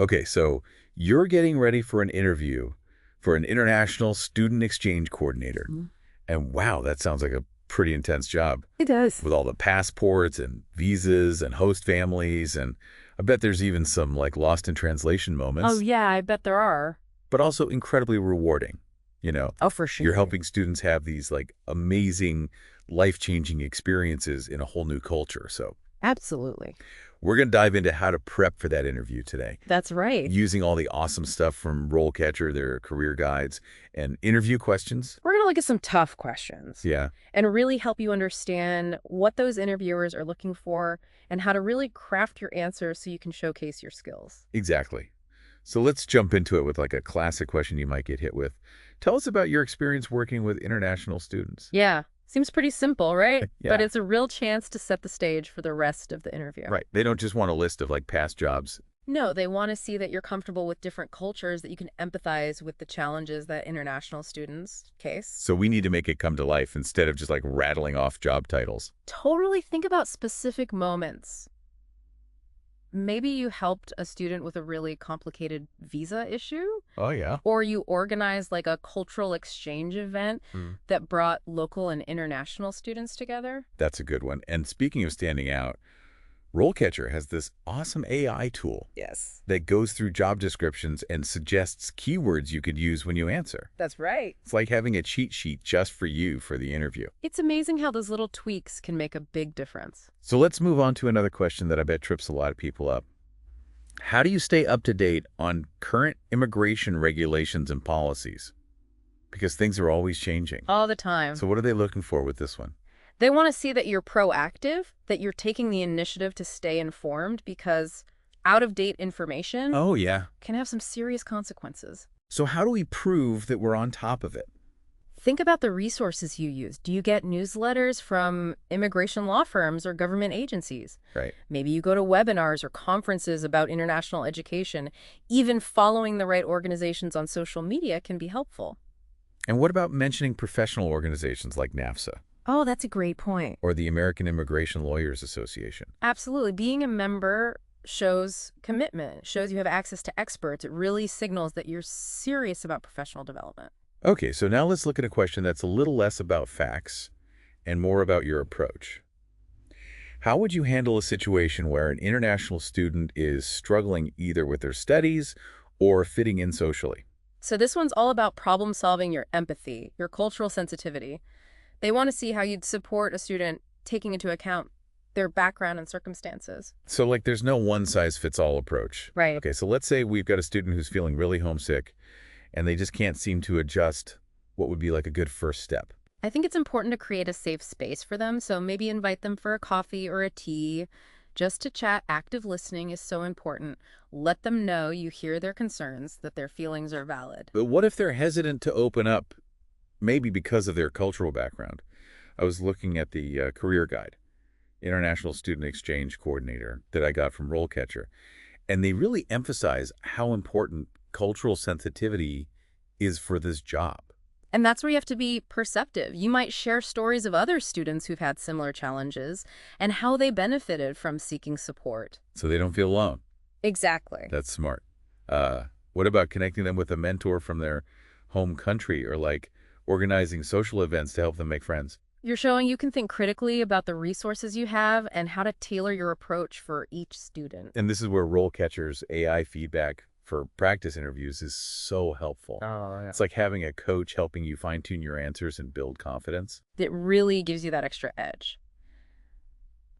Okay, so you're getting ready for an interview for an international student exchange coordinator. Mhm. And wow, that sounds like a pretty intense job It does. with all the passports and visas and host families. And I bet there's even some like lost in translation Oh, moments, yeah, I bet there are. but also incredibly rewarding. You know, Oh, for you're sure. helping students have these like amazing, life-changing experiences in a whole new culture. So Absolutely. we're going to dive into how to prep for that interview today, That's right. using all the awesome stuff from RoleCatcher, their career guides, and interview questions. We're going to look at some tough questions Yeah, and really help you understand what those interviewers are looking for and how to really craft your answers so you can showcase your skills. exactly. So let's jump into it with like a classic question you might get hit with. Tell us about your experience working with international students. Yeah, seems pretty simple, right? Yeah. But it's a real chance to set the stage for the rest of the interview. Right. They don't just want a list of like past jobs. No, they want to see that you're comfortable with different cultures, that you can empathize with the challenges that international students face. So we need to make it come to life instead of just like rattling off job titles. Totally think about specific moments. Maybe you helped a student with a really complicated visa issue, Oh, yeah. or you organized like a cultural exchange event that brought local and international students together. That's a good one. And speaking of standing out, RoleCatcher has this awesome AI tool Yes. that goes through job descriptions and suggests keywords you could use when you answer. That's right. It's like having a cheat sheet just for you for the interview. It's amazing how those little tweaks can make a big difference. So let's move on to another question that I bet trips a lot of people up. How do you stay up to date on current immigration regulations and policies? Because things are always changing. All the time. So what are they looking for with this one? They want to see that you're proactive, that you're taking the initiative to stay informed, because out-of-date information Oh, yeah. can have some serious consequences. So how do we prove that we're on top of it? Think about the resources you use. Do you get newsletters from immigration law firms or government agencies? Right. Maybe you go to webinars or conferences about international education. Even following the right organizations on social media can be helpful. And what about mentioning professional organizations like NAFSA Oh, that's a great point. or the American Immigration Lawyers Association? Absolutely. Being a member shows commitment, shows you have access to experts. It really signals that you're serious about professional development. Okay, so now let's look at a question that's a little less about facts and more about your approach. How would you handle a situation where an international student is struggling either with their studies or fitting in socially? So this one's all about problem solving, your empathy, your cultural sensitivity. They want to see how you'd support a student taking into account their background and circumstances. So like there's no one-size-fits-all approach. Right. Okay, so let's say we've got a student who's feeling really homesick and they just can't seem to adjust. What would be like a good first step? I think it's important to create a safe space for them, so maybe invite them for a coffee or a tea, just to chat. Active listening is so important. Let them know you hear their concerns, that their feelings are valid. But what if they're hesitant to open up, maybe because of their cultural background? I was looking at the career guide, International Student Exchange Coordinator, that I got from RoleCatcher, and they really emphasize how important cultural sensitivity is for this job. And that's where you have to be perceptive. You might share stories of other students who've had similar challenges and how they benefited from seeking support. So they don't feel alone. Exactly. That's smart. What about connecting them with a mentor from their home country or like organizing social events to help them make friends? You're showing you can think critically about the resources you have and how to tailor your approach for each student. And this is where RoleCatcher's AI feedback for practice interviews is so helpful. Oh, It's like having a coach helping you fine-tune your answers and build confidence. It really gives you that extra edge.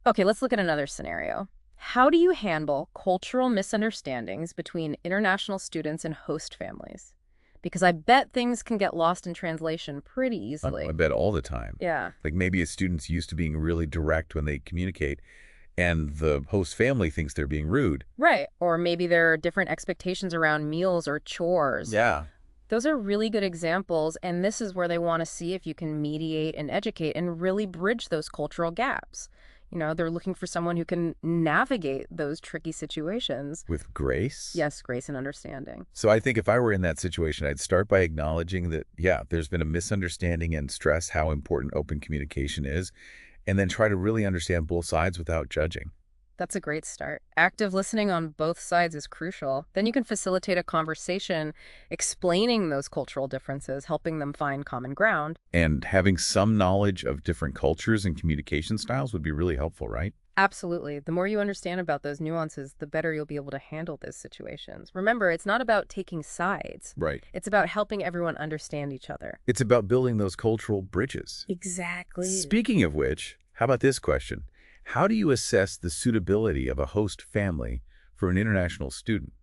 Okay, let's look at another scenario. How do you handle cultural misunderstandings between international students and host families? Because I bet things can get lost in translation pretty easily. I bet all the time. Yeah. Like maybe a student's used to being really direct when they communicate, and the host family thinks they're being rude. Right. Or maybe there are different expectations around meals or chores. Yeah. Those are really good examples, and this is where they want to see if you can mediate and educate and really bridge those cultural gaps. You know, they're looking for someone who can navigate those tricky situations. With grace? Yes, grace and understanding. So I think if I were in that situation, I'd start by acknowledging that, yeah, there's been a misunderstanding and stress how important open communication is, and then try to really understand both sides without judging. That's a great start. Active listening on both sides is crucial. Then you can facilitate a conversation explaining those cultural differences, helping them find common ground. And having some knowledge of different cultures and communication styles would be really helpful, right? Absolutely. The more you understand about those nuances, the better you'll be able to handle those situations. Remember, it's not about taking sides. Right. It's about helping everyone understand each other. It's about building those cultural bridges. Exactly. Speaking of which, how about this question? How do you assess the suitability of a host family for an international student?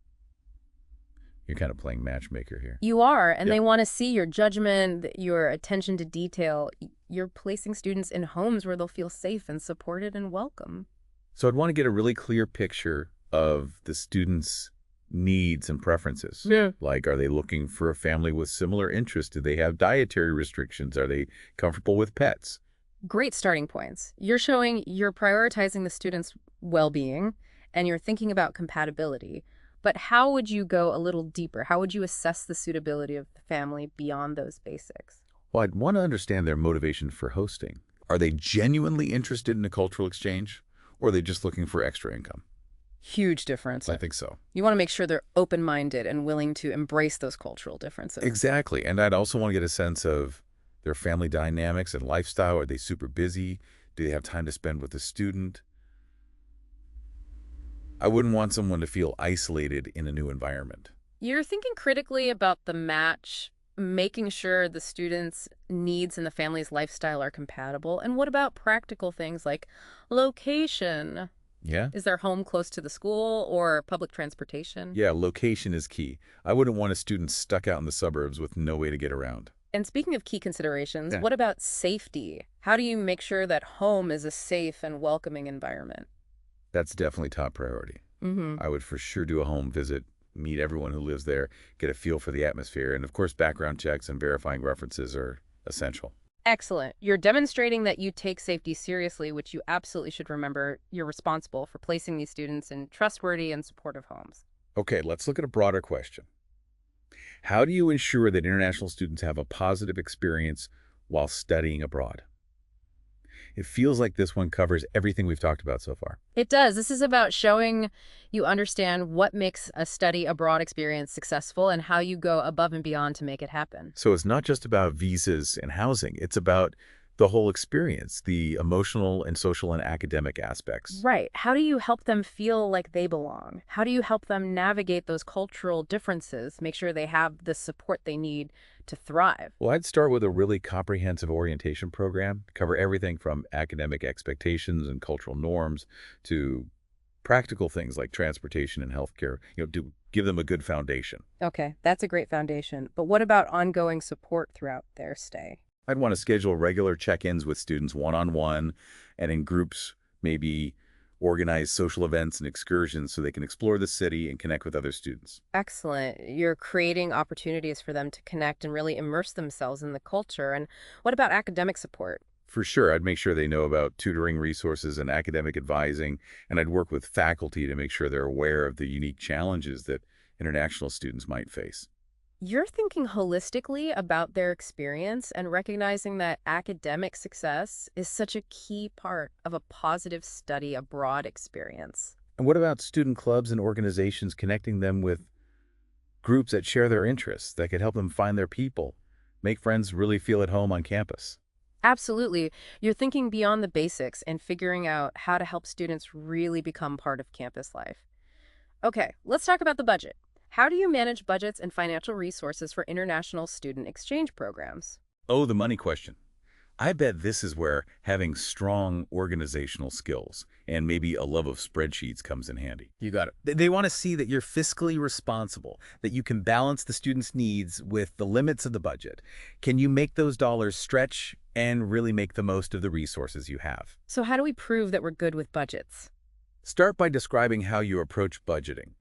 You're kind of playing matchmaker here. You are, and Yep. they want to see your judgment, your attention to detail. You're placing students in homes where they'll feel safe and supported and welcome. So I'd want to get a really clear picture of the students' needs and preferences. Yeah. Like, are they looking for a family with similar interests? Do they have dietary restrictions? Are they comfortable with pets? Great starting points. You're showing you're prioritizing the students' well-being and you're thinking about compatibility. But how would you go a little deeper? How would you assess the suitability of the family beyond those basics? Well, I'd want to understand their motivation for hosting. Are they genuinely interested in a cultural exchange, or are they just looking for extra income? Huge difference. I think so. You want to make sure they're open-minded and willing to embrace those cultural differences. Exactly. And I'd also want to get a sense of their family dynamics and lifestyle. Are they super busy? Do they have time to spend with the student? I wouldn't want someone to feel isolated in a new environment. You're thinking critically about the match, making sure the students' needs and the family's lifestyle are compatible. And what about practical things like location? Yeah? Is their home close to the school or public transportation? Yeah, location is key. I wouldn't want a student stuck out in the suburbs with no way to get around. And speaking of key considerations, Yeah. what about safety? How do you make sure that home is a safe and welcoming environment? That's definitely top priority. I would for sure do a home visit, meet everyone who lives there, get a feel for the atmosphere, and of course background checks and verifying references are essential. Excellent. You're demonstrating that you take safety seriously, which you absolutely should remember. You're responsible for placing these students in trustworthy and supportive homes. Okay, let's look at a broader question. How do you ensure that international students have a positive experience while studying abroad? It feels like this one covers everything we've talked about so far. It does. This is about showing you understand what makes a study abroad experience successful and how you go above and beyond to make it happen. So it's not just about visas and housing. It's about the whole experience, the emotional and social and academic aspects. Right. How do you help them feel like they belong? How do you help them navigate those cultural differences, make sure they have the support they need to thrive? Well, I'd start with a really comprehensive orientation program, cover everything from academic expectations and cultural norms to practical things like transportation and healthcare, to give them a good foundation. Okay, that's a great foundation. But what about ongoing support throughout their stay? I'd want to schedule regular check-ins with students one-on-one and in groups, maybe organize social events and excursions so they can explore the city and connect with other students. Excellent. You're creating opportunities for them to connect and really immerse themselves in the culture. And what about academic support? For sure, I'd make sure they know about tutoring resources and academic advising, and I'd work with faculty to make sure they're aware of the unique challenges that international students might face. You're thinking holistically about their experience and recognizing that academic success is such a key part of a positive study abroad experience. And what about student clubs and organizations, connecting them with groups that share their interests, that could help them find their people, make friends, really feel at home on campus? Absolutely. You're thinking beyond the basics and figuring out how to help students really become part of campus life. Okay, let's talk about the budget. How do you manage budgets and financial resources for international student exchange programs? Oh, the money question. I bet this is where having strong organizational skills and maybe a love of spreadsheets comes in handy. You got it. They want to see that you're fiscally responsible, that you can balance the students' needs with the limits of the budget. Can you make those dollars stretch and really make the most of the resources you have? So how do we prove that we're good with budgets? Start by describing how you approach budgeting.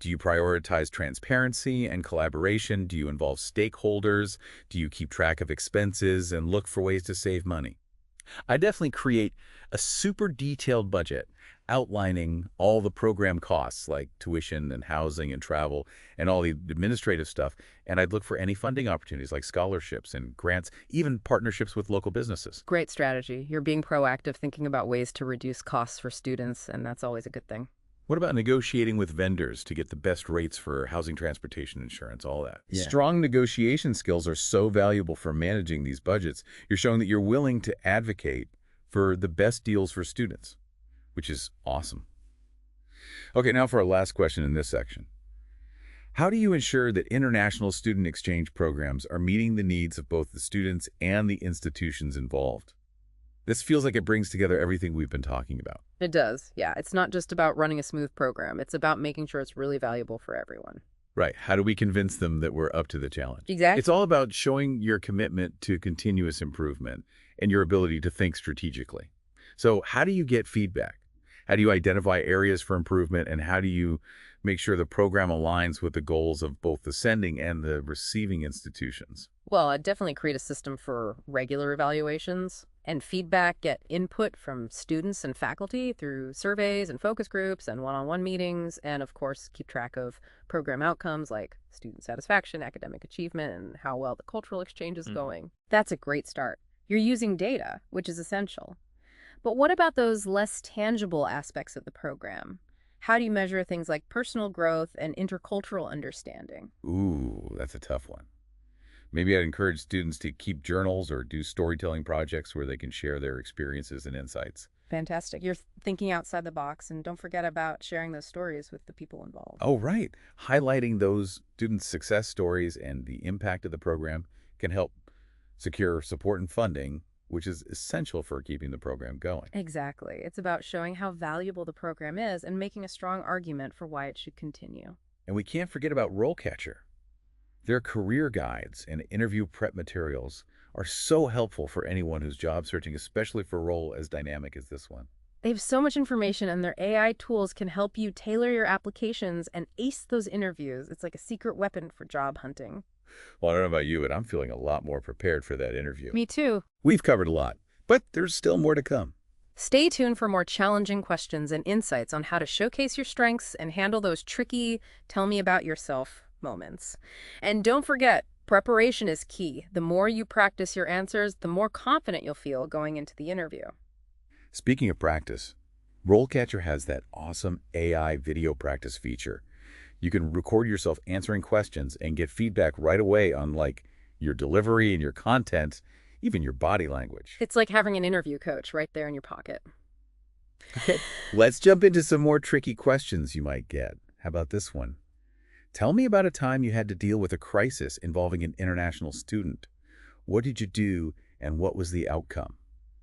Do you prioritize transparency and collaboration? Do you involve stakeholders? Do you keep track of expenses and look for ways to save money? I definitely create a super detailed budget outlining all the program costs like tuition and housing and travel and all the administrative stuff. And I'd look for any funding opportunities like scholarships and grants, even partnerships with local businesses. Great strategy. You're being proactive, thinking about ways to reduce costs for students, and that's always a good thing. What about negotiating with vendors to get the best rates for housing, transportation, insurance, all that? Yeah. Strong negotiation skills are so valuable for managing these budgets. You're showing that you're willing to advocate for the best deals for students, which is awesome. Okay, now for our last question in this section. How do you ensure that international student exchange programs are meeting the needs of both the students and the institutions involved? This feels like it brings together everything we've been talking about. It does, yeah. It's not just about running a smooth program. It's about making sure it's really valuable for everyone. Right. How do we convince them that we're up to the challenge? Exactly. It's all about showing your commitment to continuous improvement and your ability to think strategically. So how do you get feedback? How do you identify areas for improvement, and how do you make sure the program aligns with the goals of both the sending and the receiving institutions? Well, I'd definitely create a system for regular evaluations and feedback, get input from students and faculty through surveys and focus groups and one-on-one meetings, and of course, keep track of program outcomes like student satisfaction, academic achievement, and how well the cultural exchange is going. That's a great start. You're using data, which is essential. But what about those less tangible aspects of the program? How do you measure things like personal growth and intercultural understanding? Ooh, that's a tough one. Maybe I'd encourage students to keep journals or do storytelling projects where they can share their experiences and insights. Fantastic. You're thinking outside the box, and don't forget about sharing those stories with the people involved. Oh, right. Highlighting those students' success stories and the impact of the program can help secure support and funding, which is essential for keeping the program going. Exactly. It's about showing how valuable the program is and making a strong argument for why it should continue. And we can't forget about RoleCatcher. Their career guides and interview prep materials are so helpful for anyone who's job searching, especially for a role as dynamic as this one. They have so much information, and their AI tools can help you tailor your applications and ace those interviews. It's like a secret weapon for job hunting. Well, I don't know about you, but I'm feeling a lot more prepared for that interview. Me too. We've covered a lot, but there's still more to come. Stay tuned for more challenging questions and insights on how to showcase your strengths and handle those tricky, tell me about yourself moments. And don't forget, preparation is key. The more you practice your answers, the more confident you'll feel going into the interview. Speaking of practice, RoleCatcher has that awesome AI video practice feature. You can record yourself answering questions and get feedback right away on like your delivery and your content, even your body language. It's like having an interview coach right there in your pocket. Okay, let's jump into some more tricky questions you might get. How about this one? Tell me about a time you had to deal with a crisis involving an international student. What did you do, and what was the outcome?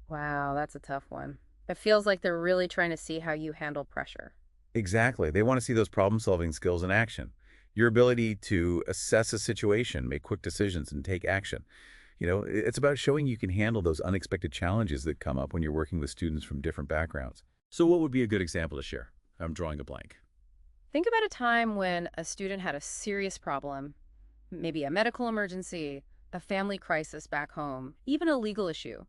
Wow, that's a tough one. It feels like they're really trying to see how you handle pressure. Exactly. They want to see those problem-solving skills in action. Your ability to assess a situation, make quick decisions, and take action. You know, it's about showing you can handle those unexpected challenges that come up when you're working with students from different backgrounds. So what would be a good example to share? I'm drawing a blank. Think about a time when a student had a serious problem, maybe a medical emergency, a family crisis back home, even a legal issue.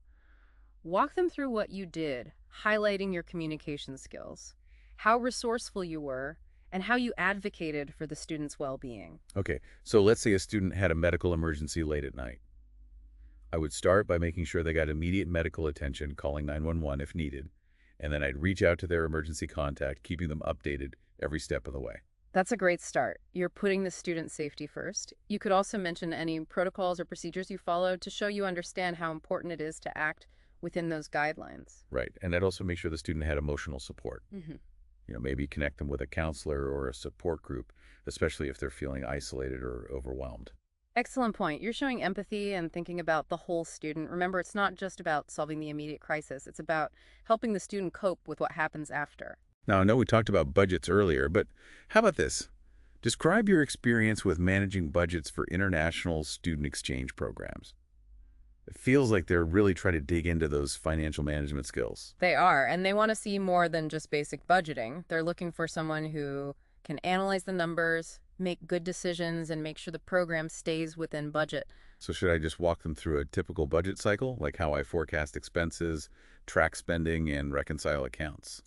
Walk them through what you did, highlighting your communication skills, how resourceful you were, and how you advocated for the student's well-being. Okay, so let's say a student had a medical emergency late at night. I would start by making sure they got immediate medical attention, calling 911 if needed, and then I'd reach out to their emergency contact, keeping them updated every step of the way. That's a great start. You're putting the student's safety first. You could also mention any protocols or procedures you followed to show you understand how important it is to act within those guidelines. Right, and I'd also make sure the student had emotional support. You know, maybe connect them with a counselor or a support group, especially if they're feeling isolated or overwhelmed. Excellent point. You're showing empathy and thinking about the whole student. Remember, it's not just about solving the immediate crisis. It's about helping the student cope with what happens after. Now, I know we talked about budgets earlier, but how about this? Describe your experience with managing budgets for international student exchange programs. It feels like they're really trying to dig into those financial management skills. They are, and they want to see more than just basic budgeting. They're looking for someone who can analyze the numbers, make good decisions and make sure the program stays within budget. So should I just walk them through a typical budget cycle, like how I forecast expenses, track spending, and reconcile accounts?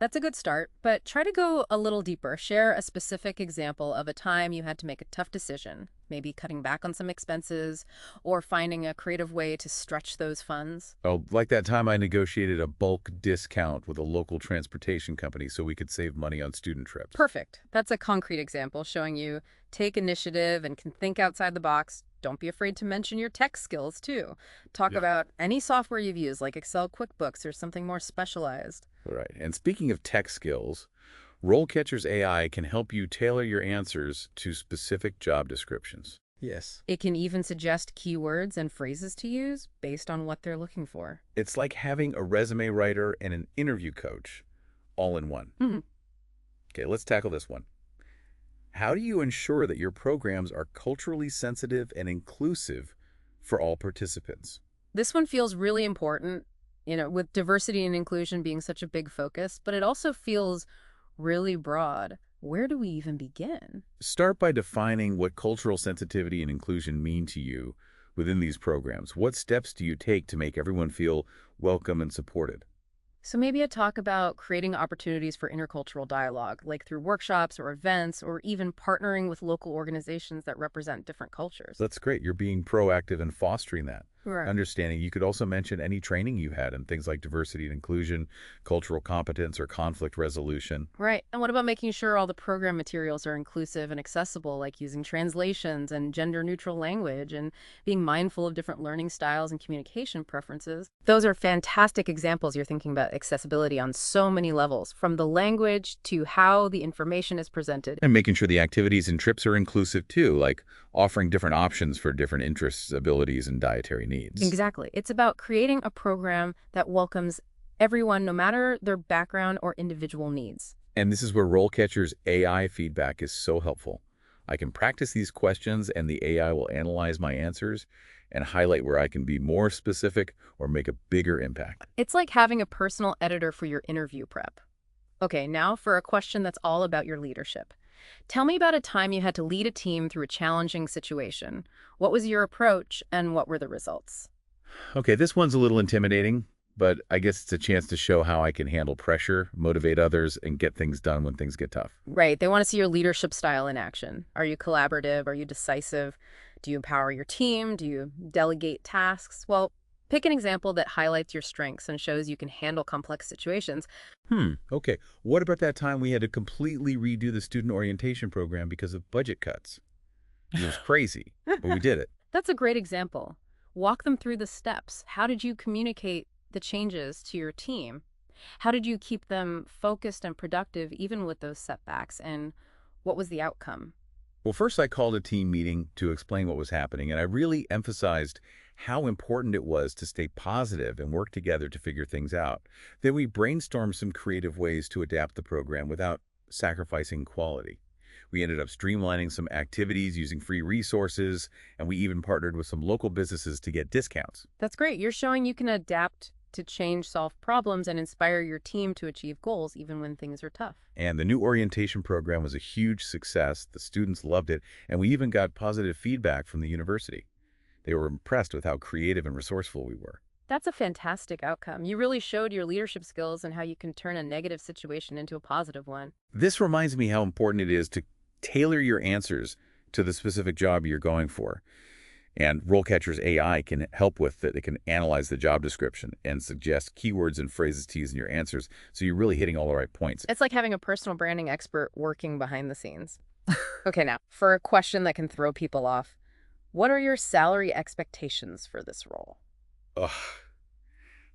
That's a good start, but try to go a little deeper. Share a specific example of a time you had to make a tough decision, maybe cutting back on some expenses or finding a creative way to stretch those funds. Oh, like that time I negotiated a bulk discount with a local transportation company so we could save money on student trips. Perfect. That's a concrete example showing you take initiative and can think outside the box. Don't be afraid to mention your tech skills, too. Talk Yeah. about any software you've used, like Excel, QuickBooks, or something more specialized. All right. And speaking of tech skills, RoleCatcher's AI can help you tailor your answers to specific job descriptions. Yes. It can even suggest keywords and phrases to use based on what they're looking for. It's like having a resume writer and an interview coach all in one. Mhm. Okay, let's tackle this one. How do you ensure that your programs are culturally sensitive and inclusive for all participants? This one feels really important, with diversity and inclusion being such a big focus, but it also feels really broad. Where do we even begin? Start by defining what cultural sensitivity and inclusion mean to you within these programs. What steps do you take to make everyone feel welcome and supported? So maybe a talk about creating opportunities for intercultural dialogue, like through workshops or events, or even partnering with local organizations that represent different cultures. That's great. You're being proactive and fostering that. Right. Understanding. You could also mention any training you had in things like diversity and inclusion, cultural competence, or conflict resolution. Right. And what about making sure all the program materials are inclusive and accessible, like using translations and gender-neutral language and being mindful of different learning styles and communication preferences? Those are fantastic examples. You're thinking about accessibility on so many levels, from the language to how the information is presented. And making sure the activities and trips are inclusive too, like offering different options for different interests, abilities, and dietary needs. Exactly. It's about creating a program that welcomes everyone, no matter their background or individual needs. And this is where RoleCatcher's AI feedback is so helpful. I can practice these questions and the AI will analyze my answers and highlight where I can be more specific or make a bigger impact. It's like having a personal editor for your interview prep. Okay, now for a question that's all about your leadership. Tell me about a time you had to lead a team through a challenging situation. What was your approach and what were the results? Okay, this one's a little intimidating, but I guess it's a chance to show how I can handle pressure, motivate others, and get things done when things get tough. Right, they want to see your leadership style in action. Are you collaborative? Are you decisive? Do you empower your team? Do you delegate tasks? Well, pick an example that highlights your strengths and shows you can handle complex situations. Okay. What about that time we had to completely redo the student orientation program because of budget cuts? It was crazy, but we did it. That's a great example. Walk them through the steps. How did you communicate the changes to your team? How did you keep them focused and productive even with those setbacks? And what was the outcome? Well, first I called a team meeting to explain what was happening, and I really emphasized how important it was to stay positive and work together to figure things out. Then we brainstormed some creative ways to adapt the program without sacrificing quality. We ended up streamlining some activities using free resources, and we even partnered with some local businesses to get discounts. That's great. You're showing you can adapt to change, solve problems, and inspire your team to achieve goals even when things are tough. And the new orientation program was a huge success. The students loved it, and we even got positive feedback from the university. They were impressed with how creative and resourceful we were. That's a fantastic outcome. You really showed your leadership skills and how you can turn a negative situation into a positive one. This reminds me how important it is to tailor your answers to the specific job you're going for. And RoleCatcher's AI can help with it. It can analyze the job description and suggest keywords and phrases to use in your answers, so you're really hitting all the right points. It's like having a personal branding expert working behind the scenes. Okay, now, for a question that can throw people off, what are your salary expectations for this role? Ugh,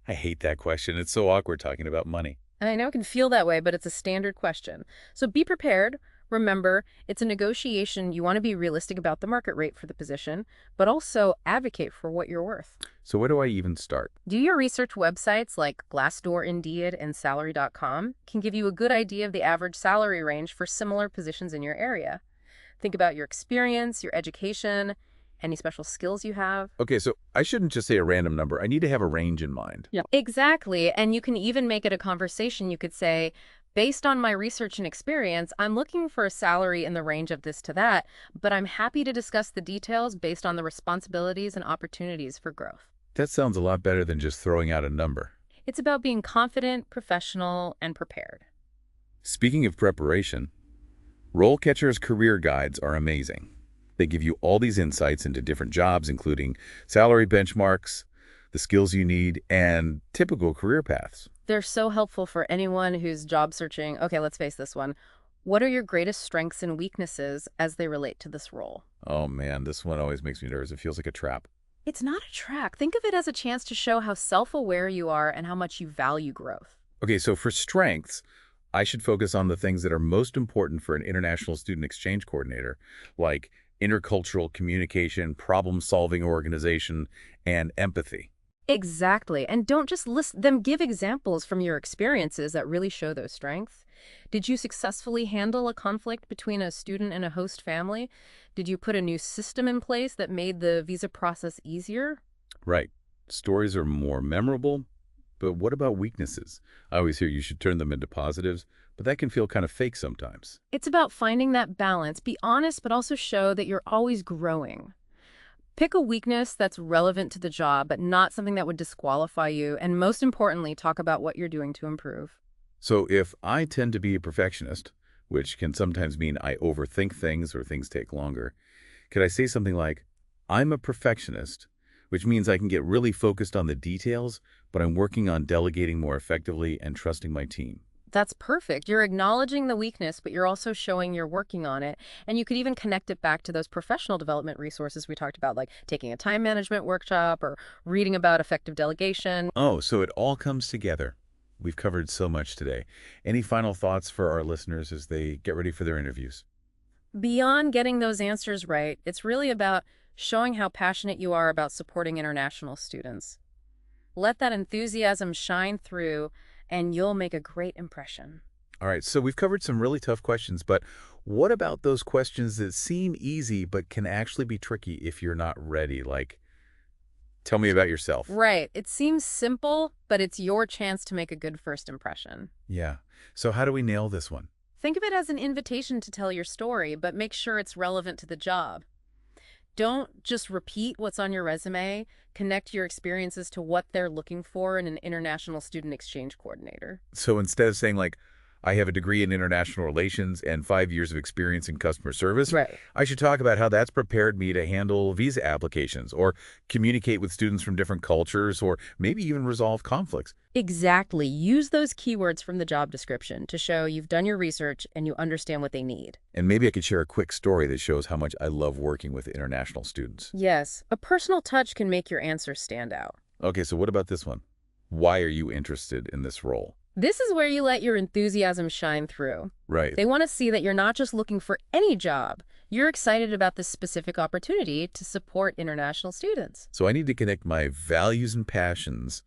I hate that question. It's so awkward talking about money. I know it can feel that way, but it's a standard question. So be prepared. Remember, it's a negotiation. You want to be realistic about the market rate for the position, but also advocate for what you're worth. So where do I even start? Do your research. Websites like Glassdoor, Indeed, and Salary.com can give you a good idea of the average salary range for similar positions in your area. Think about your experience, your education, any special skills you have. Okay, so I shouldn't just say a random number. I need to have a range in mind. Yeah. Exactly. And you can even make it a conversation. You could say, Based on my research and experience, I'm looking for a salary in the range of this to that, but I'm happy to discuss the details based on the responsibilities and opportunities for growth. That sounds a lot better than just throwing out a number. It's about being confident, professional, and prepared. Speaking of preparation, RoleCatcher's career guides are amazing. They give you all these insights into different jobs, including salary benchmarks, the skills you need, and typical career paths. They're so helpful for anyone who's job searching. Okay, let's face this one. What are your greatest strengths and weaknesses as they relate to this role? Oh man, this one always makes me nervous. It feels like a trap. It's not a track. Think of it as a chance to show how self-aware you are and how much you value growth. Okay, so for strengths, I should focus on the things that are most important for an international student exchange coordinator, like intercultural communication, problem-solving organization, and empathy. Exactly. And don't just list them, give examples from your experiences that really show those strengths. Did you successfully handle a conflict between a student and a host family? Did you put a new system in place that made the visa process easier? Right. Stories are more memorable, but what about weaknesses? I always hear you should turn them into positives, but that can feel kind of fake sometimes. It's about finding that balance. Be honest, but also show that you're always growing. Pick a weakness that's relevant to the job, but not something that would disqualify you. And most importantly, talk about what you're doing to improve. So if I tend to be a perfectionist, which can sometimes mean I overthink things or things take longer, could I say something like, I'm a perfectionist, which means I can get really focused on the details, but I'm working on delegating more effectively and trusting my team. That's perfect. You're acknowledging the weakness, but you're also showing you're working on it. And you could even connect it back to those professional development resources we talked about, like taking a time management workshop or reading about effective delegation. Oh, so it all comes together. We've covered so much today. Any final thoughts for our listeners as they get ready for their interviews? Beyond getting those answers right, it's really about showing how passionate you are about supporting international students. Let that enthusiasm shine through, and you'll make a great impression. All right, so we've covered some really tough questions, but what about those questions that seem easy but can actually be tricky if you're not ready? Like, tell me about yourself. Right. It seems simple, but it's your chance to make a good first impression. Yeah. So how do we nail this one? Think of it as an invitation to tell your story, but make sure it's relevant to the job. Don't just repeat what's on your resume. Connect your experiences to what they're looking for in an international student exchange coordinator. So instead of saying like, I have a degree in international relations and 5 years of experience in customer service, Right. I should talk about how that's prepared me to handle visa applications or communicate with students from different cultures or maybe even resolve conflicts. Exactly. Use those keywords from the job description to show you've done your research and you understand what they need. And maybe I could share a quick story that shows how much I love working with international students. Yes, a personal touch can make your answer stand out. Okay, so what about this one? Why are you interested in this role? This is where you let your enthusiasm shine through. Right. They want to see that you're not just looking for any job. You're excited about this specific opportunity to support international students. So I need to connect my values and passions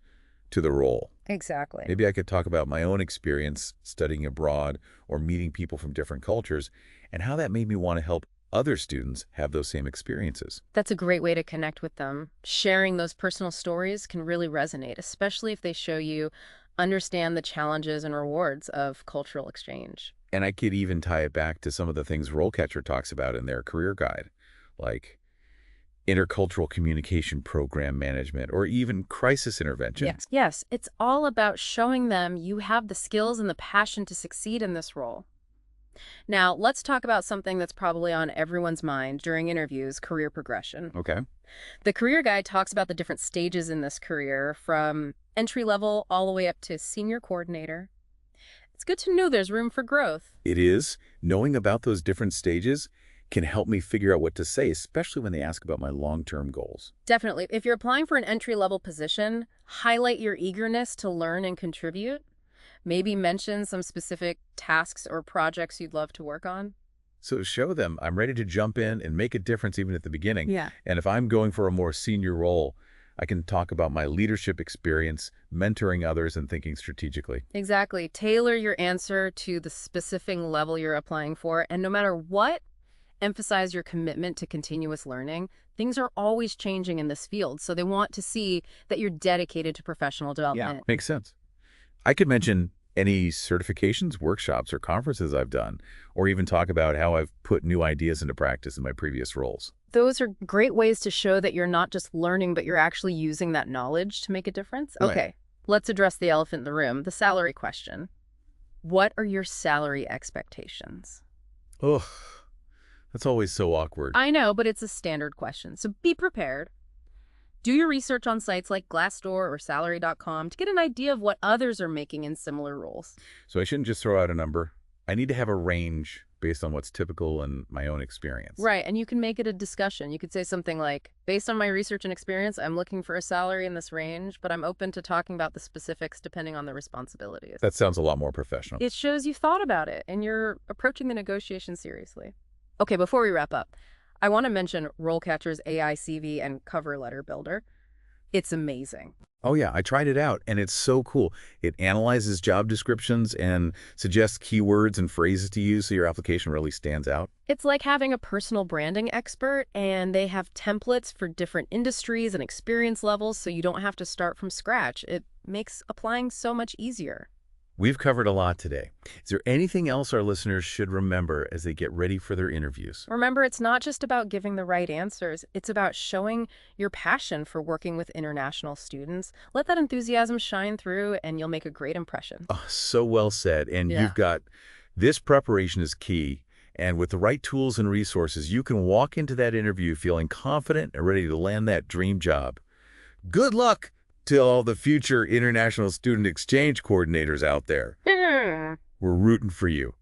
to the role. Exactly. Maybe I could talk about my own experience studying abroad or meeting people from different cultures and how that made me want to help other students have those same experiences. That's a great way to connect with them. Sharing those personal stories can really resonate, especially if they show you understand the challenges and rewards of cultural exchange. And I could even tie it back to some of the things RoleCatcher talks about in their career guide, like intercultural communication program management or even crisis intervention. Yes. Yes, it's all about showing them you have the skills and the passion to succeed in this role. Now, let's talk about something that's probably on everyone's mind during interviews, career progression. Okay. The career guide talks about the different stages in this career, from entry level all the way up to senior coordinator. It's good to know there's room for growth. It is. Knowing about those different stages can help me figure out what to say, especially when they ask about my long-term goals. Definitely. If you're applying for an entry-level position, highlight your eagerness to learn and contribute. Maybe mention some specific tasks or projects you'd love to work on. So show them I'm ready to jump in and make a difference even at the beginning. Yeah. And if I'm going for a more senior role, I can talk about my leadership experience, mentoring others, and thinking strategically. Exactly. Tailor your answer to the specific level you're applying for. And no matter what, emphasize your commitment to continuous learning. Things are always changing in this field, so they want to see that you're dedicated to professional development. Makes sense. I could mention any certifications, workshops, or conferences I've done, or even talk about how I've put new ideas into practice in my previous roles. Those are great ways to show that you're not just learning, but you're actually using that knowledge to make a difference. Right. Okay, let's address the elephant in the room, the salary question. What are your salary expectations? Ugh, that's always so awkward. I know, but it's a standard question, so be prepared. Do your research on sites like Glassdoor or Salary.com to get an idea of what others are making in similar roles. So I shouldn't just throw out a number. I need to have a range based on what's typical in my own experience. Right, and you can make it a discussion. You could say something like, based on my research and experience, I'm looking for a salary in this range, but I'm open to talking about the specifics depending on the responsibilities. That sounds a lot more professional. It shows you thought about it and you're approaching the negotiation seriously. Okay, before we wrap up, I want to mention RoleCatcher's AI CV and cover letter builder. It's amazing. Oh yeah, I tried it out, and it's so cool. It analyzes job descriptions and suggests keywords and phrases to use so your application really stands out. It's like having a personal branding expert, and they have templates for different industries and experience levels, so you don't have to start from scratch. It makes applying so much easier. We've covered a lot today. Is there anything else our listeners should remember as they get ready for their interviews? Remember, it's not just about giving the right answers. It's about showing your passion for working with international students. Let that enthusiasm shine through, and you'll make a great impression. Oh, so well said. And Yeah. you've got this preparation is key. And with the right tools and resources, you can walk into that interview feeling confident and ready to land that dream job. Good luck to all the future international student exchange coordinators out there. We're rooting for you.